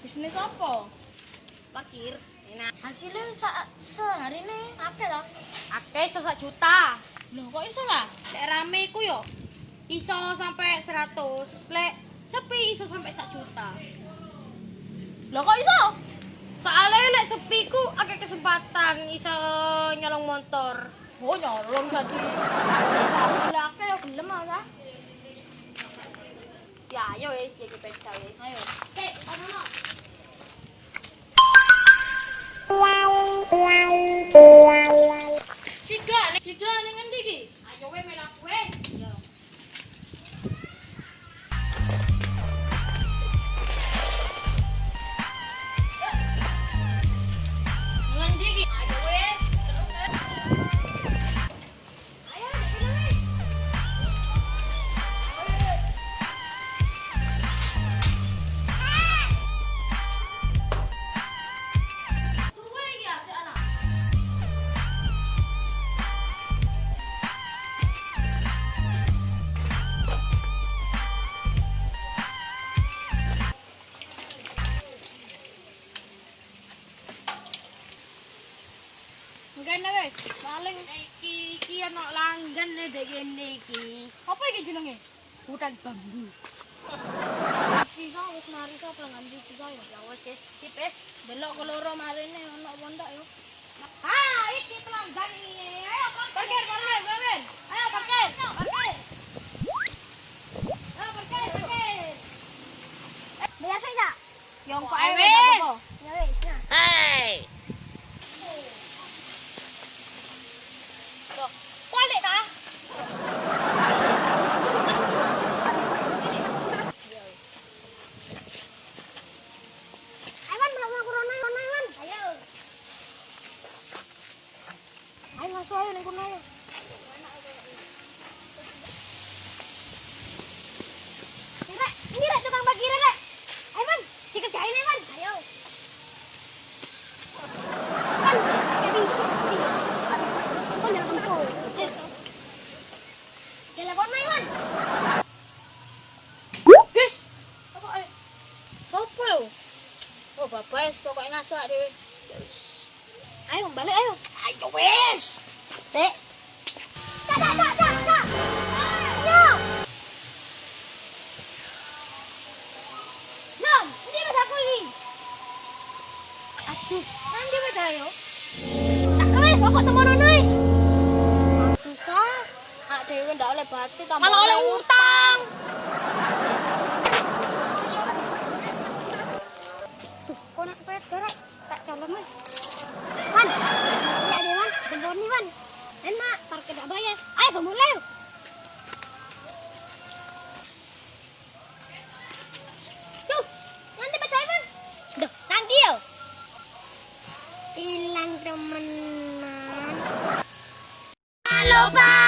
Bisnis apa? Parkir. Enak. Hasilnya sehari ini akeh lah. Akeh iso 1 juta. Loh kok iso lah? Lek rame iku yo iso sampai 100. Lek sepi iso sampai 1 juta. Loh kok iso? Soalnya lek sepi ku akeh kesempatan iso nyolong motor. Oh nyolong jadi. Hasilnya akeh ya gelem aja. Ya ayo wis jadi pesta wis. Ayo. Oke, ono. Sidra ning endi iki? Ayo weh melaku weh. Ya. Nang endi iki? Ayo weh. Terus weh. Ayo dikene weh. Suwe iki ya si anak. Mungkin wis. Paling iki ono langgan ndek kene iki. Apa iki jenenge? Hutan bambu. Iki kok wis mari kok pelanggan iki kok ya. Ya wis sip wis. Delok keloro marine ono pondok yo. Ah, iki pelanggan ini. Ayo parkir. Ayo parkir. Ayo parkir. Bayar saja. Yang kok Ayo, wis. apa-apa. Ya wis nah. Loh, balik ta? Aiwan belum corona Aiwan. Ayo. Ayo masuk ayo ning kono ayo. Ini rek tukang parkir rek. Aiwan, dikerjain Aiwan. Ayo. Kan jadi sini. Kau nelfonku. Telepon Aiwan. Guys. Apa ae? Sopo yo? Oh, babas pokoknya ngasak dhewe. Ayo balik ayo. Ayo wis. Dek. Tak. Ayo. Nom, ini mas aku ini. Aduh, nanti beda yo. Tak kawin, pokok temono nulis. Aduh sah. Hak dhewe ndak oleh bati tambah Malah oleh utang. Tuh, kau nak sepeda rek. Tak colong mas. Wan, ya deh Wan, gembor nih Wan. Enak, parkir tak bayar. Ayo gembor lah yuk. Tuh, nanti baca Wan. Duh, nanti yo. Hilang teman-teman. Halo Pak.